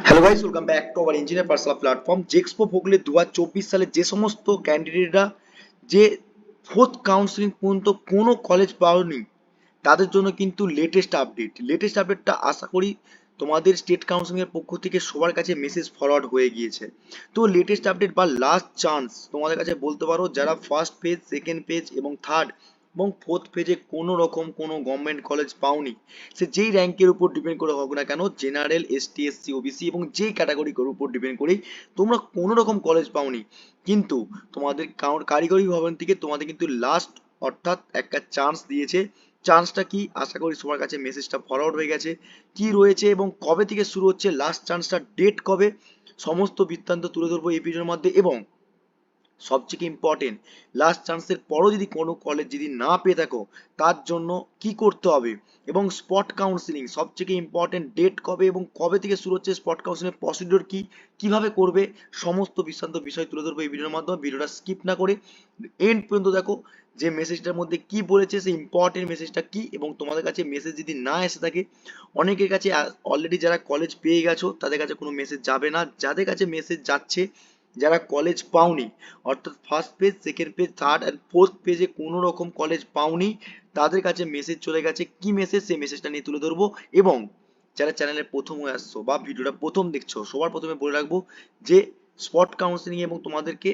Hello guys, welcome back to our engineer personal platform JEXPO ভোগলে 2024 সালে যে সমস্ত ক্যান্ডিডেটরা যে ফোর্থ কাউন্সিলিং পর্যন্ত কোনো কলেজ পাওনি তাদের জন্য কিন্তু লেটেস্ট আপডেটটা আশা করি তোমাদের স্টেট কাউন্সিলিং এর পক্ষ থেকে সবার কাছে মেসেজ ফরওয়ার্ড হয়ে গিয়েছে। তো লেটেস্ট আপডেট বা লাস্ট চান্স তোমাদের কাছে বলতে পারো, যারা ফার্স্ট পেজ, সেকেন্ড পেজ এবং থার্ড এবং ফোর্থ পেজে কোনো রকম কোনো গভর্নমেন্ট কলেজ পাওনি, সে যেই র্যাঙ্কের উপর ডিপেন্ড করে হোক না কেন, জেনারেল, এসটি, এসসি, ওবিসি এবং যেই ক্যাটাগরির উপর ডিপেন্ড করেই তোমরা কোনো রকম কলেজ পাওনি, কিন্তু তোমাদের কারিগরি ভবন থেকে তোমাদের কিন্তু লাস্ট অর্থাৎ একটা চান্স দিয়েছে। চান্সটা কি, আশা করি সবার কাছে মেসেজটা ফরওয়ার্ড হয়ে গেছে। কি রয়েছে এবং কবে থেকে শুরু হচ্ছে লাস্ট চান্সটা, ডেট কবে, সমস্ত বৃত্তান্ত তুলে ধরবো এই ভিডিওর মধ্যে। এবং সবথেকে ইম্পর্টেন্ট, লাস্ট চান্সের পরও যদি কোনো কলেজ যদি না পেয়ে থাকো তার জন্য কি করতে হবে, এবং স্পট কাউন্সিলিং সবথেকে ইম্পর্টেন্ট, ডেট কবে এবং কবে থেকে শুরু হচ্ছে, স্পট কাউন্সিলিং প্রসিডিওর কি, কিভাবে করবে, সমস্ত বিস্তারিত বিষয় তুলে ধরবো এই ভিডিওর মাধ্যমে। ভিডিওটা স্কিপ না করে এন্ড পর্যন্ত দেখো যে মেসেজটার মধ্যে কি বলেছে, সেই ইম্পর্টেন্ট মেসেজটা কি। এবং তোমাদের কাছে মেসেজ যদি না এসে থাকে, অনেকের কাছে অলরেডি যারা কলেজ পেয়ে গেছো তাদের কাছে কোনো মেসেজ যাবে না, যাদের কাছে মেসেজ যাচ্ছে, যারা কলেজ পাওনি অর্থাৎ first page, second page, third and fourth পেজে কোনো রকম কলেজ পাওনি, তাদের কাছে মেসেজ চলে গেছে। কি মেসেজ, সেই মেসেজটা নিয়ে তুলে ধরবো। এবং যারা চ্যানেলে প্রথম হয়ে আসছো বা ভিডিওটা প্রথম দেখছো, সবার প্রথমে বলে রাখবো যে স্পট কাউন্সিলিং এবং তোমাদেরকে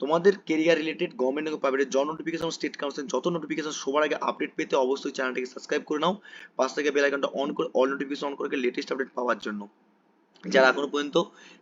তোমাদের কেরিয়ার রিলেটেড গভর্নমেন্ট এবং প্রাইভেটের জব নোটিফিকেশন, স্টেট কাউন্সিলিং যত নোটিফিকেশন সবার আগে আপডেট পেতে অবশ্যই চ্যানেলটাকে সাবস্ক্রাইব করে নাও, পাশ থেকে বেল আইকনটা অন করে অল নোটিফিকেশন অন করে লেটেস্ট আপডেট পাওয়ার জন্য। যারা এখনো পর্যন্ত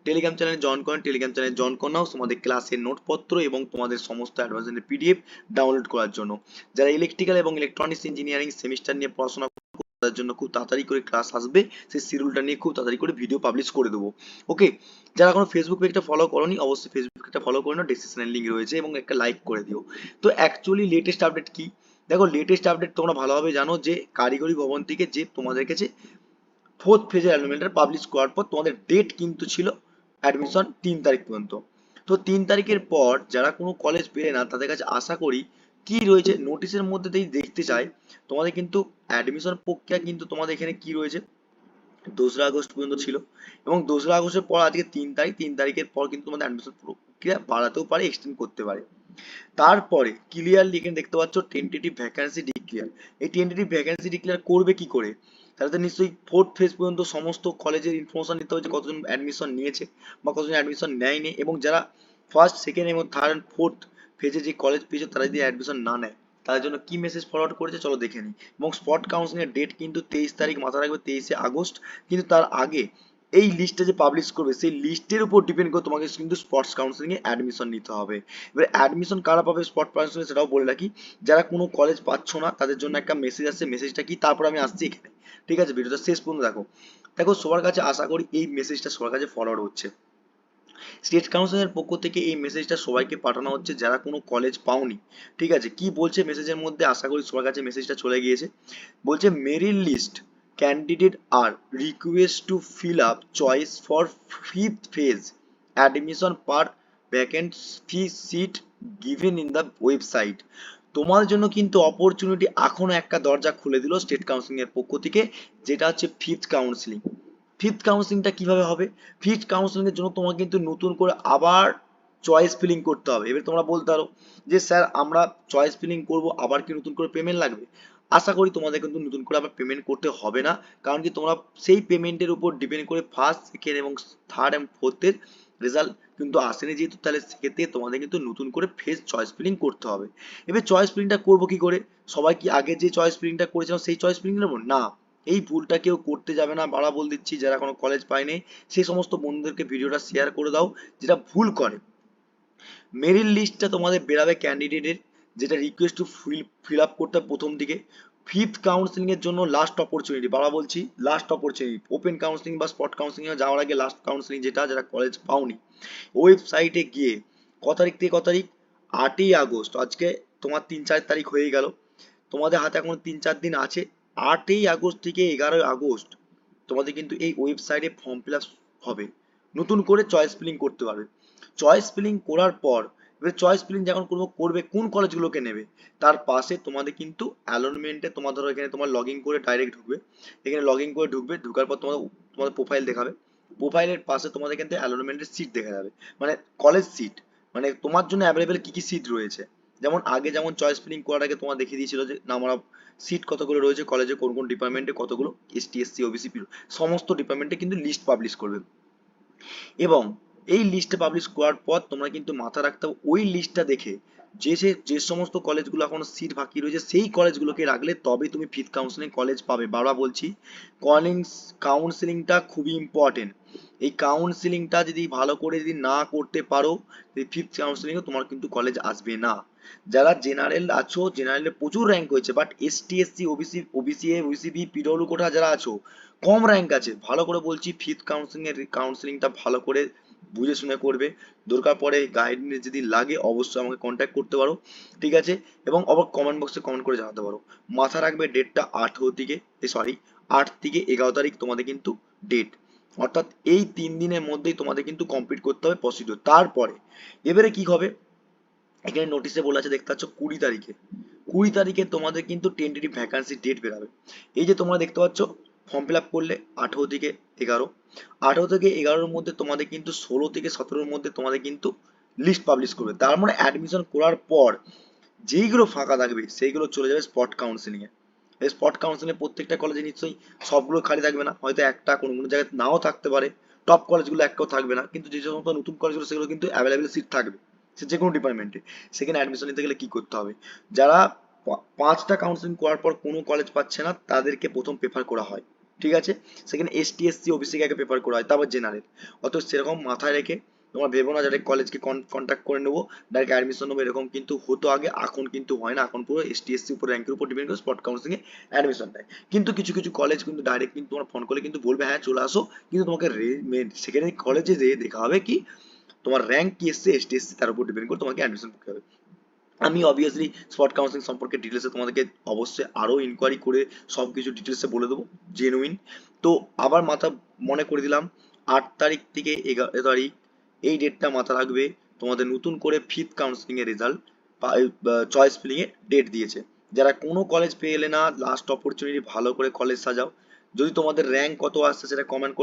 টেলিগ্রাম চ্যানেলে জয়েন করেন, টেলিগ্রাম চ্যানেলে জয়েন করে নাও তোমাদের ক্লাসের নোটপত্র এবং তোমাদের সমস্ত অ্যাডভান্সের পিডিএফ ডাউনলোড করার জন্য। যারা ইলেকট্রিক্যাল এবং ইলেকট্রনিক্স ইঞ্জিনিয়ারিং সেমিস্টার নিয়ে পড়াশোনা করার জন্য খুব তাড়াতাড়ি করে ক্লাস আসবে, সেই শিডিউলটা নিয়ে খুব তাড়াতাড়ি করে ভিডিও পাবলিশ করে দেবো। ওকে, যারা এখনো ফেসবুক পেজটা ফলো করোনি অবশ্যই ফেসবুক পেজটা ফলো করে নাও, ডেসক্রিপশনে লিংক রয়েছে, এবং একটা লাইক করে দিও। তো অ্যাকচুয়ালি লেটেস্ট আপডেট কি, দেখো লেটেস্ট আপডেট তোমরা ভালোভাবে জানো যে কারিগরি ভবন থেকে যে তোমাদের কাছে ফোর্থ ফেজের অ্যালুমিনার পাবলিশ করার পর তোমাদের ডেট কিন্তু ছিল অ্যাডমিশন 3 তারিখ পর্যন্ত। তো 3 তারিখের পর যারা কোনো কলেজ পেলে না তাদের কাছে আশা করি কি রয়েছে নোটিশের মধ্যে দিয়ে দেখতে চাই, তোমাদের কিন্তু অ্যাডমিশন প্রক্রিয়া কিন্তু তোমাদের এখানে কি রয়েছে, 2রা আগস্ট পর্যন্ত ছিল। এবং 2রা আগস্টের পর আজকে 3 তারিখ, 3 তারিখের পর কিন্তু তোমাদের অ্যাডমিশন প্রক্রিয়া বাড়াতেও পারে, এক্সটেন্ড করতে পারে। তারপরে ক্লিয়ারলি এখানে দেখতে পাচ্ছ টেন্টেটিভ ভ্যাকান্সি ডিক্লেয়ার। এই টেন্টেটিভ ভ্যাকান্সি ডিক্লেয়ার করবে কি করে, তাহলে তো নিশ্চয়ই ফোর্থ ফেজ পর্যন্ত সমস্ত কলেজের ইনফরমেশন নিতে হবে যে কতজন অ্যাডমিশন নিয়েছে বা কতজন অ্যাডমিশন নেয়নি, এবং যারা ফার্স্ট, সেকেন্ড এবং থার্ড এন্ড ফোর্থ ফেজে যে কলেজ পেয়েছে তারা যদি অ্যাডমিশন না নেয় তাদের জন্য কি মেসেজ ফরওয়ার্ড করেছে চলো দেখে নিই। এবং স্পট কাউন্সিলিং এর ডেট কিন্তু 23 তারিখ, মাথা রাখবে 23শে আগস্ট। কিন্তু তার আগে এই লিস্টটা যে পাবলিশ করবে সেই লিস্টের উপর ডিপেন্ড করে তোমাকে কিন্তু স্পটস কাউন্সিলিং এ অ্যাডমিশন নিতে হবে। এবার অ্যাডমিশন কারা পাবে স্পট কাউন্সিলিং সেটাও বলে রাখি, যারা কোনো কলেজ পাচ্ছ না তাদের জন্য একটা মেসেজ আসছে, মেসেজটা কি তারপর আমি আসছি এখানে। ঠিক আছে, ভিডিওটা শেষ পর্যন্ত দেখো। দেখো সবার কাছে আশা করি এই মেসেজটা সবার কাছে ফরওয়ার্ড হচ্ছে, স্টেট কাউন্সিলের পক্ষ থেকে এই মেসেজটা সবাইকে পাঠানো হচ্ছে যারা কোনো কলেজ পাওনি। ঠিক আছে, কি বলছে মেসেজের মধ্যে, আশা করি সবার কাছে মেসেজটা চলে গিয়েছে। বলছে মেরিট লিস্ট ক্যান্ডিডেট আর request to fill up choice for fifth phase admission per vacancy seat given in the website. তোমার জন্য কিন্তু অপরচুনিটি এখনো একটা দরজা খুলে দিল স্টেট কাউন্সিলিং এর পক্ষ থেকে, যেটা হচ্ছে ফিফথ কাউন্সিলিং। ফিফথ কাউন্সিলিংটা কিভাবে হবে, ফিফথ কাউন্সিলিং এর জন্য তোমাকে কিন্তু নতুন করে আবার চয়েস ফিলিং করতে হবে। এবার তোমরা বলতে পারো যে স্যার আমরা চয়েস ফিলিং করব, আবার কি নতুন করে পেমেন্ট লাগবে? আশা করি তোমাদের কিন্তু নতুন করে আবার পেমেন্ট করতে হবে না, কারণ কি তোমরা সেই পেমেন্টের উপর ডিপেন্ড করে ফার্স্ট, সেকেন্ড এবং থার্ড এবং ফোর্থের রেজাল্ট কিন্তু আসেনি যেহেতু, তাহলে সেক্ষেত্রে তোমাদের কিন্তু নতুন করে ফেজ চয়েস ফিলিং করতে হবে। এবার চয়েস ফিলিংটা করবো কি করে, সবাই কি আগে যে চয়েস ফিলিংটা করেছিলাম সেই চয়েস ফিলিং নেবো না, এই ভুলটা কেউ করতে যাবে না, বাড়া বল দিচ্ছি। যারা কোনো কলেজ পায়নি সেই সমস্ত বন্ধুদেরকে ভিডিওটা শেয়ার করে দাও যেটা ভুল করে। মেরিট লিস্টটা তোমাদের বেরাবে ক্যান্ডিডেটের, যেটা রিকোয়েস্ট টু ফিল আপ করতে হবে প্রথম দিকে। ফিফথ কাউন্সিলিং এর জন্য লাস্ট অপরচুনিটি, বাবা বলছি লাস্ট অপরচুনিটি, ওপেন কাউন্সিলিং বা স্পট কাউন্সিলিং এ যাওয়ার আগে লাস্ট কাউন্সিলিং যেটা, যারা কলেজ পাওনি ওয়েবসাইটে গিয়ে ক তারিখ থেকে ক তারিখ, 8ই আগস্ট, আজকে তোমার 3-4 তারিখ হয়ে গেল, তোমাদের হাতে এখন 3-4 দিন আছে। 8ই আগস্ট থেকে 11ই আগস্ট তোমাদের কিন্তু এই ওয়েবসাইটে ফর্ম ফিল আপ হবে, নতুন করে চয়েস ফিলিং করতে পারবে। চয়েস ফিলিং করার পর এবার চয়েস ফিলিং যখন করবে কোন কলেজগুলোকে নেবে, তার পাশে তোমাদের কিন্তু অ্যালটমেন্টে তোমার ধরো এখানে তোমার লগ ইন করে ডাইরেক্ট ঢুকবে, এখানে লগ ইন করে ঢুকবে, ঢুকার পর তোমাদের তোমাদের প্রোফাইল দেখাবে, প্রোফাইলের পাশে তোমাদের কিন্তু অ্যালটমেন্টের সিট দেখা যাবে, মানে কলেজ সিট, মানে তোমার জন্য অ্যাভেলেবেল কি কি সিট রয়েছে। যেমন আগে যেমন চয়েস ফিলিং করার আগে তোমার দেখিয়ে দিয়েছিল যে না আমরা সিট কতগুলো রয়েছে কলেজে, কোন কোন ডিপার্টমেন্টে কতগুলো, এসটি এসসি ওবিসি সমস্ত ডিপার্টমেন্টে কিন্তু লিস্ট পাবলিশ করবে। এবং এই লিস্টে পাবলিশ করার পর তোমরা কিন্তু মাথা রাখতে হবে ওই লিস্টটা দেখে যে সমস্ত কলেজগুলো এখনো সিট বাকি রয়েছে সেই কলেজগুলোকে রাখলে তবে তুমি ফিফথ কাউন্সিলিং কলেজ পাবে। বারবার বলছি, কাউন্সিলিংটা খুবই ইম্পর্টেন্ট। এই কাউন্সিলিংটা যদি ভালো করে যদি না করতে পারো, ফিফথ কাউন্সিলিং এ তোমার কিন্তু কলেজ আসবে না। যারা জেনারেল আছো, জেনারেলে প্রচুর র্যাঙ্ক হয়েছে, but ST SC OBC OBC A OBC B PW quota যারা আছো কম র্যাঙ্ক আছে, ভালো করে বলছি ফিফথ কাউন্সিলিংটা ভালো করে বুঝে শুনে করবে। দরকার পড়ে গাইডেন্স যদি লাগে অবশ্যই আমাকে কন্ট্যাক্ট করতে পারো, ঠিক আছে। এবং আবার কমেন্ট বক্সে কমেন্ট করে জানাতে পারো। মাথা রাখবে ডেটটা 8 থেকে 11 তারিখ তোমাদের কিন্তু ডেট, অর্থাৎ এই 3 দিনের মধ্যেই তোমাদের কিন্তু কমপ্লিট করতে হবে প্রসিডিউর। তারপরে এবারে কি হবে, এখানে নোটিশে বলা আছে দেখতে পাচ্ছ 20 তারিখে, 20 তারিখে তোমাদের কিন্তু টেন্টেটিভ ভ্যাকান্সি ডেট বেরাবে। এই যে তোমরা দেখতে পাচ্ছ ফর্ম ফিল আপ করলে 18 থেকে 11, 18 থেকে 11-র মধ্যে তোমাদের কিন্তু 16 থেকে 17-র মধ্যে তোমাদের কিন্তু লিস্ট পাবলিশ করবে। তার মানে অ্যাডমিশন করার পর যেইগুলো ফাঁকা থাকবে সেইগুলো চলে যাবে স্পট কাউন্সিলিং এ। এই স্পট কাউন্সিলিং এ প্রত্যেকটা কলেজে নিশ্চয়ই সবগুলো খালি থাকবে না, হয়তো একটা কোনো কোনো জায়গায় নাও থাকতে পারে, টপ কলেজগুলো একটাও থাকবে না, কিন্তু যে সমস্ত নতুন কলেজগুলো সেগুলো কিন্তু অ্যাভেলেবেল সিট থাকবে, সে যে কোনো ডিপার্টমেন্টে। সেখানে অ্যাডমিশন নিতে গেলে কি করতে হবে, যারা 5টা কাউন্সিলিং করার পর কোনো কলেজ পাচ্ছে না তাদেরকে প্রথম প্রেফার করা হয়, ঠিক আছে। সেখানে এসটি এসসি ওবিসি কে আগে প্রেফার করা হয়, তারপর জেনারেল। অত সেরকম মাথায় রেখে তোমরা ভেবো না যারা কলেজকে কন্ট্যাক্ট করে নেবো ডাইরেক্ট অ্যাডমিশন নেবো, এরকম কিন্তু হতো আগে, এখন কিন্তু হয় না। এখন পুরো এসটি এসসি উপর র্যাঙ্কের উপর ডিপেন্ড করে স্পট কাউন্সিলিং এ অ্যাডমিশন নেয়। কিন্তু কিছু কিছু কলেজ কিন্তু ডাইরেক্ট কিন্তু তোমরা ফোন করলে কিন্তু বলবে হ্যাঁ চলে আসো, কিন্তু তোমাকে সেখানে কলেজে যেয়ে দেখা হবে কি তোমার র্যাঙ্ক কি এসছে এসটি এসসি তার উপর ডিপেন্ড করে তোমাকে অ্যাডমিশন করতে হবে। আমি অবভিয়াসলি স্পট কাউন্সিলিং সম্পর্কে ডিটেলসে তোমাদেরকে অবশ্যই আরো ইনকোয়ারি করে সবকিছু ডিটেলসে বলে দেবো, জেনুইন। তো আবার মনে করে দিলাম 8 তারিখ থেকে 11 তারিখ এই ডেটটা মাথা রাখবে, তোমাদের নতুন করে ফিফথ কাউন্সিলিং এর রেজাল্ট চয়েস ফিলিং এর ডেট দিয়েছে। যারা কোনো কলেজ পেয়ে এলে না, লাস্ট অপরচুনিটি, ভালো করে কলেজ সাজাও। যদি তোমাদের র্যাঙ্ক কত আসছে সেটা কমেন্ট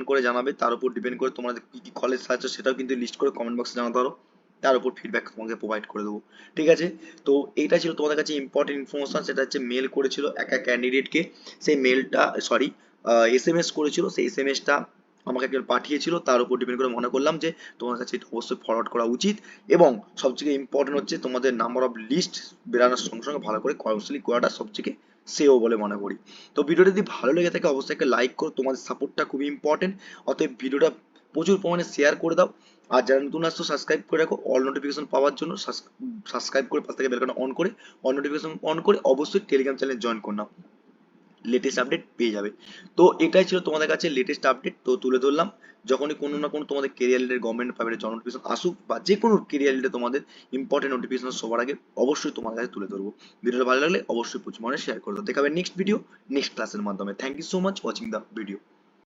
করে জানাবে, তার উপর ডিপেন্ড করে তোমাদের কি কি কলেজ সাজাচ্ছ সেটাও কিন্তু লিস্ট করে কমেন্ট বক্সে জানাতে পারো, তার উপর ফিডব্যাক তোমাকে প্রোভাইড করে দেবো, ঠিক আছে। তো এইটা ছিল তোমাদের কাছে ইম্পর্টেন্ট ইনফরমেশন, সেটা হচ্ছে মেল করেছিল একটা ক্যান্ডিডেটকে, সেই মেলটা সরি এসএমএস করেছিল, সেই এসএমএসটা আমাকে একজন পাঠিয়েছিল, তার উপর ডিপেন্ড করে মনে করলাম যে তোমার কাছে এটা অবশ্যই ফরওয়ার্ড করা উচিত। এবং সবথেকে ইম্পর্টেন্ট হচ্ছে তোমাদের নাম্বার অফ লিস্ট বেরানোর সঙ্গে সঙ্গে ভালো করে কাউন্সিলিং করাটা সবথেকে সেও বলে মনে করি। তো ভিডিওটা যদি ভালো লেগে থাকে অবশ্যই একটা লাইক করো, তোমাদের সাপোর্টটা খুবই ইম্পর্টেন্ট। অতএব ভিডিওটা প্রচুর পরিমাণে শেয়ার করে দাও। আর যারা নতুন আসছো সাবস্ক্রাইব করে রাখো অল নোটিফিকেশন পাওয়ার জন্য, সাবস্ক্রাইব করে পাশ থেকে বেলকনটা অন করে অল নোটিফিকেশন অন করে অবশ্যই টেলিগ্রাম চ্যানেল জয়েন করে নাও, লেটেস্ট আপডেট পেয়ে যাবে। তো এটাই ছিল তোমাদের কাছে লেটেস্ট আপডেট, তো তুলে ধরলাম। যখনই কোনো না কোনো তোমাদের career related government private job notification আসুক বা যে কোনো কেরিয়ার রিলেটেড তোমাদের ইম্পর্টেন্ট নোটিফিকেশন সবার আগে অবশ্যই তোমার কাছে তুলে ধরবো। ভিডিওটা ভালো লাগলে অবশ্যই প্রচুর মনে শেয়ার করে দাও। দেখাবে নেক্সট ভিডিও নেক্সট ক্লাসের মাধ্যমে। Thank you so much watching the video.